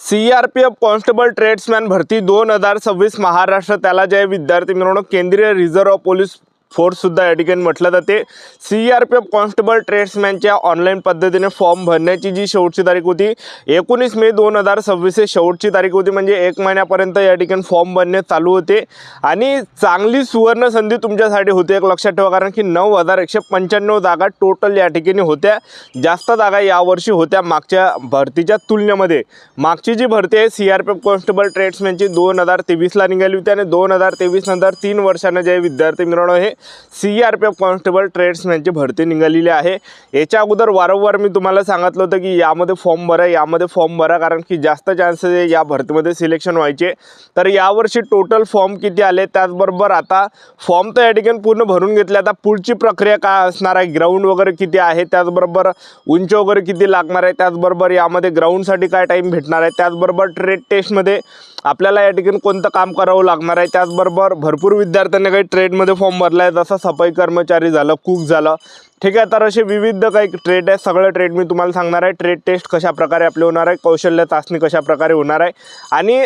CRPF constable ट्रेड्समॅन भरती 2026 महाराष्ट्र त्याला जे विद्यार्थी मिळवणं केंद्रीय रिझर्व्ह पोलीस फोर्स सुद्धा या ठिकाणी म्हटलं जाते। सीआरपीएफ कॉन्स्टेबल ट्रेड्समॅनच्या ऑनलाईन पद्धतीने फॉर्म भरण्याची जी शेवटची तारीख होती 19 मे 2026 शेवटची तारीख होती, म्हणजे 1 महिन्यापर्यंत या ठिकाणी फॉर्म भरणे चालू होते आणि चांगली सुवर्ण संधी तुमच्यासाठी होती। एक लक्षात ठेवा, कारण की 9195 जागा टोटल या ठिकाणी होत्या। जास्त जागा यावर्षी होत्या मागच्या भरतीच्या तुलनेमध्ये। मागची जी भरती आहे सीआरपीएफ कॉन्स्टेबल ट्रेड्समॅनची 2023ला निघाली होती आणि 2023 नंतर 3 वर्षांना जे विद्यार्थी मिळवणं हे सीआरपीएफ कॉन्स्टेबल ट्रेड्समॅनची भरती निघालेली आहे। याच्या अगोदर वारंवार मी तुम्हाला सांगितलं होतं की यामध्ये फॉर्म भरा कारण की जास्त चान्सेस आहे या भरतीमध्ये सिलेक्शन व्हायचे। तर यावर्षी टोटल फॉर्म किती आले, त्याचबरोबर आता फॉर्म तर या ठिकाणी पूर्ण भरून घेतले, आता पुढची प्रक्रिया काय असणार आहे, ग्राउंड वगैरे किती आहे, त्याचबरोबर उंची वगैरे किती लागणार आहे, त्याचबरोबर यामध्ये ग्राउंडसाठी काय टाईम भेटणार आहे, त्याचबरोबर ट्रेड टेस्टमध्ये आपल्याला या ठिकाणी कोणतं काम करावं लागणार आहे, त्याचबरोबर भरपूर विद्यार्थ्यांनी काही ट्रेडमध्ये फॉर्म भरला आहे, जसं सफाई कर्मचारी झालं, कुक झालं, ठीक आहे। तर असे विविध काही ट्रेड आहे, सगळे ट्रेड मी तुम्हाला सांगणार आहे। ट्रेड टेस्ट कशा प्रकारे आपले होणार आहे, कौशल्य चाचणी कशा प्रकारे होणार आहे आणि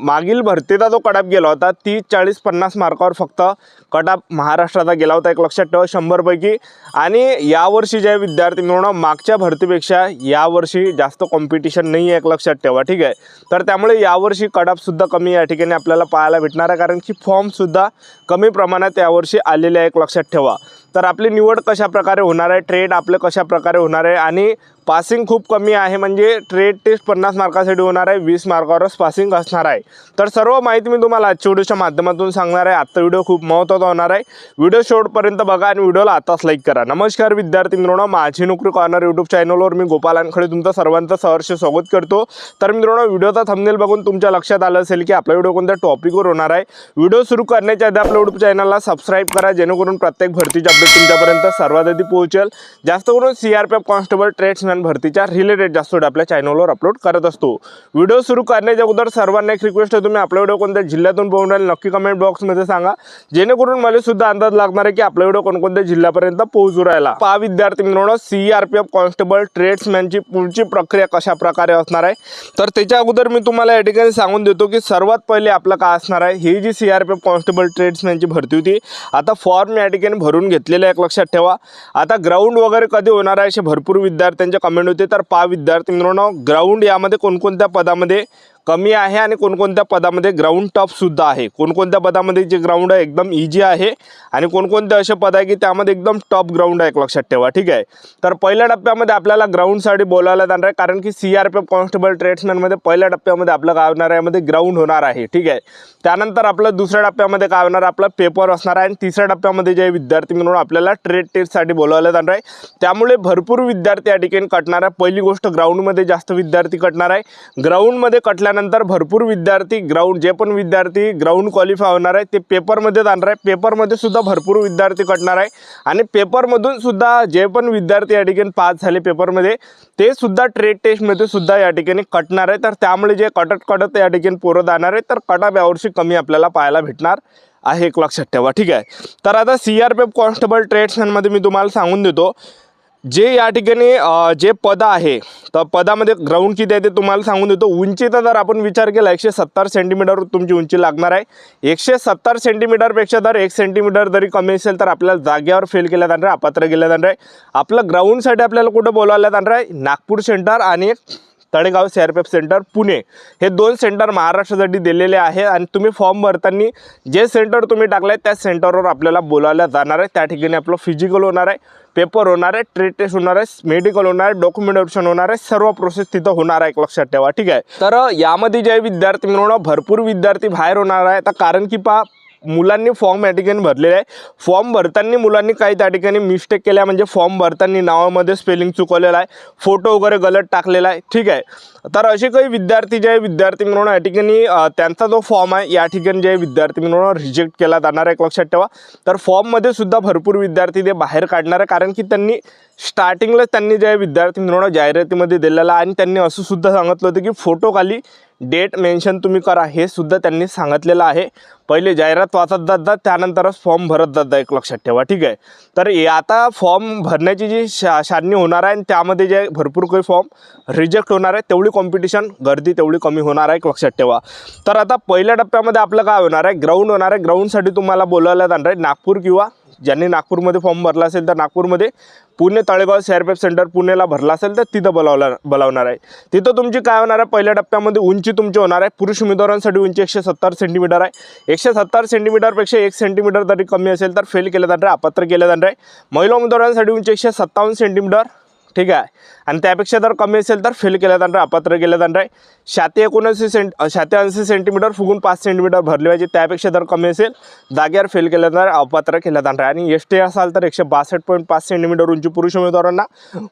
मागील भरतीचा जो कटअप गेला होता 30, 40, 50 मार्कावर फक्त कटअप महाराष्ट्राचा गेला होता, एक लक्षात ठेवा 100 पैकी। आणि यावर्षी जे विद्यार्थी मिळवणं मागच्या भरतीपेक्षा यावर्षी जास्त कॉम्पिटिशन नाही आहे, एक लक्षात ठेवा, ठीक आहे। तर त्यामुळे यावर्षी कटअपसुद्धा कमी या ठिकाणी आपल्याला पाहायला भेटणार आहे, कारण की फॉर्मसुद्धा कमी प्रमाणात यावर्षी आलेले आहे, एक लक्षात ठेवा। तर आपली निवड कशा प्रकारे होणार आहे, ट्रेड आपलं कशा प्रकारे होणार आहे आणि पासिंग खूप कमी आहे, म्हणजे ट्रेड टेस्ट 50 मार्कासाठी होणार आहे, 20 मार्कावरच पासिंग असणार आहे। तर सर्व माहिती मी तुम्हाला आजच्या व्हिडिओच्या माध्यमातून सांगणार आहे। आजचा व्हिडिओ खूप महत्त्वाचा होणार आहे, व्हिडिओ शेवटपर्यंत बघा आणि व्हिडिओला आताच लाईक करा। नमस्कार विद्यार्थी मित्रांनो, माझी नोकरी कॉर्नर यूट्यूब चॅनलवर मी गोपाल वानखडे तुमचं सर्वांचं सहर्ष स्वागत करतो। तर मित्रांनो, व्हिडिओचा थंबनेल बघून तुमच्या लक्षात आलं असेल की आपला व्हिडिओ कोणत्या टॉपिकवर होणार आहे। व्हिडिओ सुरू करण्याच्या आधी आपल्या यूट्यूब चॅनलला सबस्क्राईब करा, जेणेकरून प्रत्येक भरतीचे अपडेट तुमच्यापर्यंत सर्वात आधी पोहोचेल। जास्त करून सीआरपीएफ कॉन्स्टेबल ट्रेड्समॅन भरतीच्या रिलेटेड जास्त आपल्या चॅनलवर अपलोड करत असतो। व्हिडिओ सुरू करण्याच्या अगोदर सर्वांना एक रिक्वेस्ट आहे, तुम्ही आपला व्हिडिओ कोणत्या जिल्ह्यातून पाहून राहिले नक्की कमेंट बॉक्समध्ये सांगा, जेणेकरून मला सुद्धा अंदाज लागणार आहे की आपला व्हिडिओ कोणकोणत्या जिल्ह्यापर्यंत पोहोचू राहिला। पहा विद्यार्थी मित्रांनो, सीआरपीएफ कॉन्स्टेबल ट्रेड्समॅनची पुढची प्रक्रिया कशा प्रकारे असणार आहे, तर त्याच्या अगोदर मी तुम्हाला या ठिकाणी सांगून देतो की सर्वात पहिले आपलं काय असणार आहे। ही जी सीआरपीएफ कॉन्स्टेबल ट्रेड्समॅनची भरती होती, आता फॉर्म या ठिकाणी भरून घेतलेले आहे, एक लक्षात ठेवा। आता ग्राउंड वगैरे कधी होणार आहे असे भरपूर विद्यार्थ्यांचे कमेंट होते। तर पहा विद्यार्थी मित्रांनो, ग्राउंड यामध्ये कोणकोणत्या पदामध्ये कमी आहे आणि कोणकोणत्या पदामध्ये ग्राउंड टफ सुद्धा आहे। कोणकोणत्या पदामध्ये जे ग्राउंड आहे एकदम इजी आहे आणि कोणकोणते असे पद आहे की त्यामध्ये एकदम टफ ग्राउंड आहे, एक लक्षात ठेवा, ठीक आहे। तर पहिल्या टप्प्यामध्ये आपल्याला ग्राउंडसाठी बोलावलं जाणार आहे, कारण की सीआरपीएफ कॉन्स्टेबल ट्रेड्समॅनमध्ये पहिल्या टप्प्यामध्ये आपलं काय होणार आहे, यामध्ये ग्राउंड होणार आहे, ठीक आहे। त्यानंतर आपलं दुसऱ्या टप्प्यामध्ये काय होणार, आपला पेपर असणार आहे आणि तिसऱ्या टप्प्यामध्ये जे विद्यार्थी म्हणून आपल्याला ट्रेड टेस्टसाठी बोलावलं जाणार आहे। त्यामुळे भरपूर विद्यार्थी या ठिकाणी कटणार आहे। पहिली गोष्ट, ग्राउंडमध्ये जास्त विद्यार्थी कटणार आहे। ग्राउंडमध्ये कटल्यानंतर भरपूर विद्यार्थी जे पण विद्यार्थी ग्राउंड क्वालिफाय होणार आहे ते पेपरमध्ये जाणार आहे। पेपरमध्ये सुद्धा भरपूर विद्यार्थी कटणार आहे आणि पेपरमधून सुद्धा जे पण विद्यार्थी या ठिकाणी पास झाले पेपरमध्ये ते सुद्धा ट्रेड टेस्टमध्ये सुद्धा या ठिकाणी कटणार आहे। तर त्यामुळे जे कटत या ठिकाणी पोरं जाणार आहे, तर कटअप यावर्षी कमी आपल्याला पाहायला भेटणार आहे, एक लक्षात ठेवा, ठीक आहे। तर आता सीआरपीएफ कॉन्स्टेबल ट्रेड्समॅनमध्ये मी तुम्हाला सांगून देतो जे या ठिकाणी जे पद आहे, तर पदामध्ये ग्राउंड किती आहे ते तुम्हाला सांगून देतो। उंचीचा जर आपण विचार केला 170 सेंटीमीटर तुमची उंची लागणार आहे। 170 सेंटीमीटरपेक्षा जर 1 सेंटीमीटर जरी कमी असेल तर आपल्याला जागेवर फेल केल्या जाणार आहे, अपात्र केल्या जाणार आहे। आपलं ग्राउंडसाठी आपल्याला कुठं बोलावलं जाणार आहे, नागपूर सेंटर आणि तळेगाव सीआरपीएफ सेंटर पुणे, हे 2 सेंटर महाराष्ट्रासाठी दिलेले आहे आणि तुम्ही फॉर्म भरताना जे सेंटर तुम्ही टाकलं आहे त्या सेंटरवर आपल्याला बोलावलं जाणार आहे। त्या ठिकाणी आपलं फिजिकल होणार आहे, पेपर होणार आहे, ट्रेड टेस्ट होणार आहे, मेडिकल होणार आहे, डॉक्युमेंटेशन होणार आहे, सर्व प्रोसेस तिथं होणार आहे, एक लक्षात ठेवा, ठीक आहे। तर यामध्ये जे विद्यार्थी मिळवणं भरपूर विद्यार्थी बाहेर होणार आहे, तर कारण की मुलांनी फॉर्म या ठिकाणी भरलेला आहे। फॉर्म भरताना मुलांनी काही त्या ठिकाणी मिस्टेक केल्या, म्हणजे फॉर्म भरताना नावामध्ये स्पेलिंग चुकवलेला आहे, फोटो वगैरे गलत टाकलेला आहे, ठीक आहे। तर असे काही विद्यार्थी मिळवणं या ठिकाणी त्यांचा जो फॉर्म आहे या ठिकाणी जे विद्यार्थी मिळवणं रिजेक्ट केला जाणार आहे, एक लक्षात ठेवा। तर फॉर्ममध्ये सुद्धा भरपूर विद्यार्थी ते बाहेर काढणार आहे, कारण की त्यांनी स्टार्टिंगलाच जे विद्यार्थी मिळवणं जाहिरातीमध्ये दिलेला आणि त्यांनी असं सुद्धा सांगितलं होतं की फोटो खाली डेट मेन्शन तुम्ही करा हे सुद्धा त्यांनी सांगितलेलं आहे. पहिले जाहिरात वाचत जात जा, त्यानंतरच फॉर्म भरत जात जा, एक लक्षात ठेवा. ठीक आहे. तर आता फॉर्म भरण्याची जी छाननी होणार आहे आणि त्यामध्ये जे भरपूर काही फॉर्म रिजेक्ट होणार आहे, तेवढी कॉम्पिटिशन गर्दी तेवढी कमी होणार आहे, एक लक्षात ठेवा. तर आता पहिल्या टप्प्यामध्ये आपलं काय होणार आहे, ग्राउंड होणार आहे. ग्राउंडसाठी तुम्हाला बोलावलं जाणार आहे नागपूर, किंवा ज्यांनी नागपूरमध्ये फॉर्म भरला असेल तर नागपूरमध्ये, पुणे तळेगाव CRPF सेंटर पुणेला भरला असेल तर तिथं बोलावणार आहे. तिथं तुमची काय होणार आहे, पहिल्या टप्प्यामध्ये उंची तुमची होणार आहे. पुरुष उमेदवारांसाठी उंची 170 सेंटीमीटर आहे. 170 सेंटीमीटरपेक्षा 1 सेंटीमीटर तरी कमी असेल तर फेल केलं जाणार आहे, अपात्र केलं जाणार आहे. महिला उमेदवारांसाठी उंची 157 सेंटीमीटर, ठीक आहे, आणि त्यापेक्षा जर कमी असेल तर फेल केलं जाणार आहे, अपात्र केलं जाणार आहे. 780 सेंटीमीटर फुगून 5 सेंटीमीटर भरले पाहिजे, त्यापेक्षा जर कमी असेल जागेवर फेल केलं जाणार आहे, अपात्र केलं जाणार आहे. आणि ST असाल तर 162.5 सेंटीमीटर उंची पुरुष उमेदवारांना,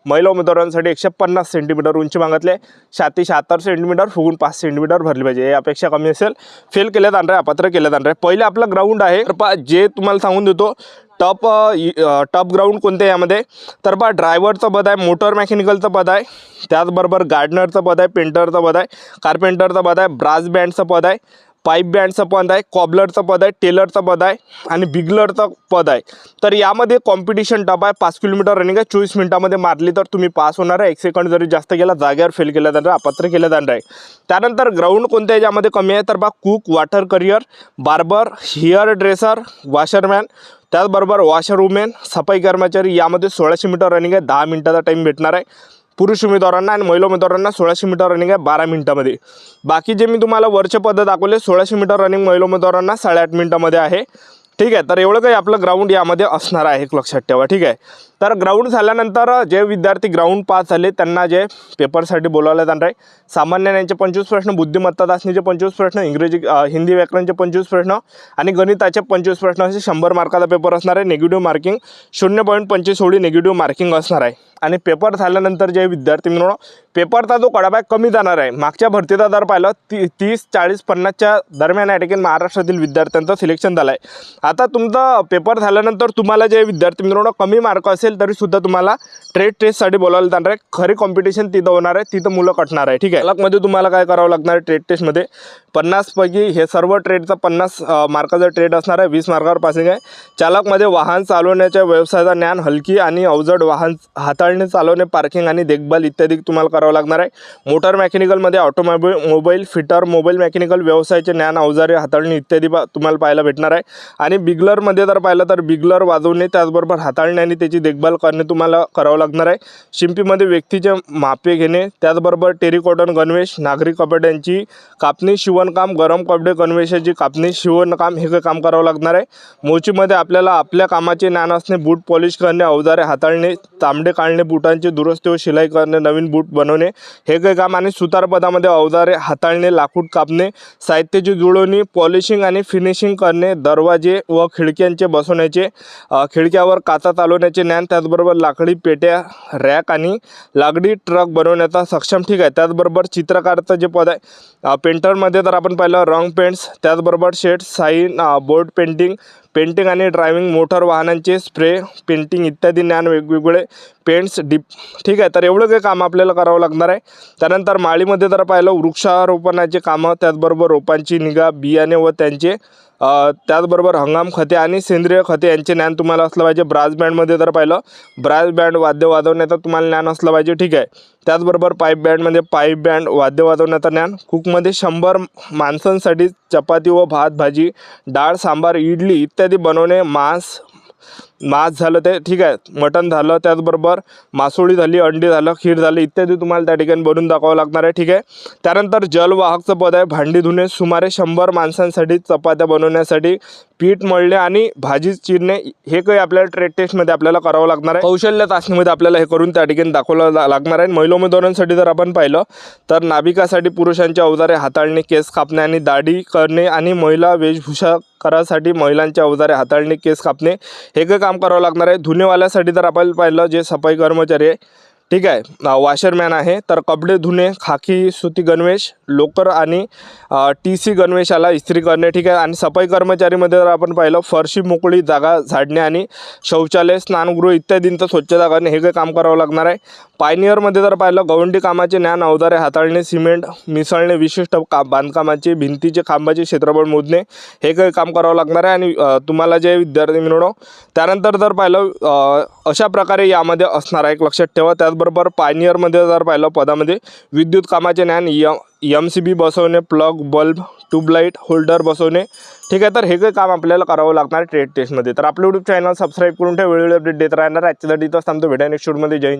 महिला उमेदवारांसाठी 150 सेंटीमीटर उंची मागितली आहे. 76 सेंटीमीटर फुगून 5 सेंटीमीटर भरली पाहिजे, यापेक्षा कमी असेल फेल केलं जाणार आहे, अपात्र केलं जाणार आहे. पहिले आपलं ग्राउंड आहे, तर जे तुम्हाला सांगून देतो टॉप ग्राउंड कोणते यामध्ये, तर ड्रायव्हरचं पद आहे, मोटर मेकॅनिकलचं पद आहे, त्याचबरोबर गार्डनरचं पद आहे, पेंटरचं पद आहे, कार्पेंटरचं पद आहे, ब्रास बँडचं पद आहे, पाईप बँडचं पद आहे, कॉबलरचं पद आहे, टेलरचं पद आहे आणि बिगलरचं पद आहे. तर यामध्ये कॉम्पिटिशन टप आहे. 5 किलोमीटर रनिंग आहे. 24 मिनिटामध्ये मारली तर तुम्ही पास होणार आहे. 1 सेकंड जरी जास्त गेला जागेवर फेल केलं जाणार, अपात्र केलं जाणार आहे. त्यानंतर ग्राउंड कोणत्या याच्यामध्ये कमी आहे, तर कुक, वॉटर करियर, बार्बर, हेअर ड्रेसर, वॉशरमॅन, त्याचबरोबर वॉशरवुमेन, सफाई कर्मचारी, यामध्ये 1600 मीटर रनिंग आहे. 10 मिनिटाचा टाईम भेटणार आहे पुरुष उमेदवारांना, आणि महिला उमेदवारांना 1600 मीटर रनिंग आहे 12 मिनिटामध्ये. बाकी जे मी तुम्हाला वरचे पद दाखवले, 1600 मीटर रनिंग महिला उमेदवारांना 8.5 मिनिटामध्ये आहे. ठीक आहे. तर एवढं काही आपलं ग्राउंड यामध्ये असणार आहे, एक लक्षात ठेवा. ठीक आहे. तर ग्राउंड झाल्यानंतर जे विद्यार्थी ग्राउंड पास झाले त्यांना जे पेपरसाठी बोलावलं जाणार आहे. सामान्य ज्ञानाचे 25 प्रश्न, बुद्धिमत्ता चाचणीचे 25 प्रश्न, हिंदी व्याकरणचे 25 प्रश्न आणि गणिताचे 25 प्रश्न, असे 100 मार्काचा पेपर असणार आहे. निगेटिव्ह मार्किंग 0.25 ओळी निगेटिव्ह मार्किंग असणार आहे. आणि पेपर झाल्यानंतर जे विद्यार्थी मिळून पेपरचा जो कडाबॅक कमी जाणार आहे. मागच्या भरतीचा दर पाहिलं 30, 40, 50च्या दरम्यान या ठिकाणी महाराष्ट्रातील विद्यार्थ्यांचं सिलेक्शन झालं आहे. आता तुमचा पेपर झाल्यानंतर तुम्हाला जे विद्यार्थी मिळून कमी मार्क असेल तरीसुद्धा तुम्हाला ट्रेड टेस्टसाठी बोलावलं जाणार आहे. खरी कॉम्पिटिशन तिथं होणार आहे, तिथं मुलं कटणार आहे. ठीक आहे. चालकमध्ये तुम्हाला काय करावं लागणार आहे, ट्रेड टेस्टमध्ये 50 पैकी हे सर्व ट्रेडचा 50 मार्काचा ट्रेड असणार आहे. 20 मार्कावर पासिंग आहे. चालकमध्ये वाहन चालवण्याच्या व्यवसायाचा ज्ञान, हलकी आणि अवजड वाहन हाताळणे, चालवणे, पार्किंग आणि देखभाल इत्यादी तुम्हाला करावं लागणार आहे. मोटर मेकॅनिकलमध्ये मोबाईल फिटर, मोबाईल मेकॅनिकल व्यवसायाचे ज्ञान, अवजारे हाताळणे इत्यादी तुम्हाला पाहायला भेटणार आहे. आणि बिगलरमध्ये जर पाहिलं तर बिगलर वाजवणे, त्याचबरोबर हाताळणे आणि त्याची देखभाल करणे तुम्हाला करावं लागणार आहे. शिंपीमध्ये व्यक्तीचे मापे घेणे, त्याचबरोबर टेरिकॉटन गणवेश, नागरी कपड्यांची कापणी, शिवणकाम, गरम कपडे गणवेशाची कापणी, शिवणकाम हे काही काम करावं लागणार आहे. मोचीमध्ये आपल्याला आपल्या कामाचे ज्ञान असणे, बूट पॉलिश करणे, अवजारे हाताळणे, तांबडे काढणे, बुटांची दुरुस्ती व शिलाई करणे, नवीन बूट बनवणे हे काही काम. आणि सुतारपदामध्ये अवजारे हाताळणे, लाकूड कापणे, साहित्याची जुळवणी, पॉलिशिंग आणि फिनिशिंग करणे, दरवाजे व खिडक्यांचे बसवण्याचे, खिडक्यावर काचा चालवण्याचे ज्ञान, त्याचबरोबर लाकडी पेट्या, रॅक आणि लाकडी ट्रक बनवण्याचा सक्षम. ठीक आहे. त्याचबरोबर चित्रकाराचं जे पद आहे, पेंटरमध्ये तर आपण पाहिलं रंग पेंट्स, त्याचबरोबर शेड, साईन बोर्ड पेंटिंग आणि ड्रायव्हिंग, मोटर वाहनांचे स्प्रे पेंटिंग इत्यादी ज्ञान, वेगवेगळे पेंट्स डिप. ठीक आहे. तर एवढं काही काम आपल्याला करावं लागणार आहे. त्यानंतर माळीमध्ये जर पाहिलं वृक्षारोपणाचे कामं, त्याचबरोबर रोपांची निगा, बियाणे व त्यांचे, त्याचबरोबर हंगाम खते आणि सेंद्रिय खते यांचे ज्ञान तुम्हाला असलं पाहिजे. ब्रास बँडमध्ये जर पाहिलं ब्रास बँड वाद्य वाजवण्याचं तुम्हाला ज्ञान असलं पाहिजे. ठीक आहे. त्याचबरोबर पाईप बँडमध्ये पाईप बँड वाद्य वाजवण्याचं ज्ञान. कुकमध्ये 100 माणसांसाठी चपाती व भात, भाजी, डाळ, सांबार, इडली इत्यादी बनवणे, मांस झालं ते. ठीक आहे. मटण झालं, त्याचबरोबर मासोळी झाली, अंडी झालं, खीर झाली इत्यादी तुम्हाला त्या ठिकाणी बनवून दाखवावं लागणार आहे. ठीक आहे. त्यानंतर जलवाहकचं पद आहे, भांडी धुणे, सुमारे 100 माणसांसाठी चपात्या बनवण्यासाठी पीठ मळणे आणि भाजी चिरणे हे काही आपल्याला ट्रेड टेस्टमध्ये आपल्याला करावं लागणार आहे. कौशल्य चाचणीमध्ये आपल्याला हे करून त्या ठिकाणी दाखवलं लागणार आहे. महिला उमेदवारांसाठी जर आपण पाहिलं तर नाभिकासाठी पुरुषांचे अवजारे हाताळणे, केस कापणे आणि दाढी करणे, आणि महिला वेशभूषा करासाठी महिलांचे अवजारे हाताळणे, केस कापणे हे काही काम करावं लागणार आहे. धुणेवाल्यासाठी जर आपण पाहिलं जे सफाई कर्मचारी आहे, ठीक आहे. वॉशरमॅन आहे, तर कपडे धुणे, खाकी सुती गणवेश, लोकर आणि TC गणवेशाला इस्त्री करणे. ठीक आहे. आणि सफाई कर्मचारीमध्ये जर आपण पाहिलं, फरशी मोकळी जागा झाडणे आणि शौचालय, स्नानगृह इत्यादींचं स्वच्छता करणे, हे काही काम करावं लागणार आहे. पायनियरमध्ये जर पाहिलं, गवंडी कामाचे ज्ञान, अवजारे हाताळणे, सिमेंट मिसळणे, विशिष्ट बांधकामाचे, भिंतीचे, खांबाचे क्षेत्रफळ मोजणे, हे काही काम करावं लागणार आहे. आणि तुम्हाला जे विद्यार्थी मिळवणं त्यानंतर जर पाहिलं, अशा प्रकारे यामध्ये असणार आहे, एक लक्षात ठेवा. त्याचबरोबर पायनियरमध्ये जर पाहिलं पदामध्ये विद्युत कामाचे ज्ञान, MCB बसवणे, प्लग, बल्ब, ट्यूबलाईट होल्डर बसवणे. ठीक आहे. तर हे काही काम आपल्याला करावं लागणार ट्रेड टेस्टमध्ये. तर आपलं यूट्यूब चॅनल सबस्क्राईब करून ठेवा, वेळोवेळी अपडेट देत राहणार. आजच्यासाठी इथंच थांबतो. भेटा नेक्स्ट व्हिडिओमध्ये. जय हिंद.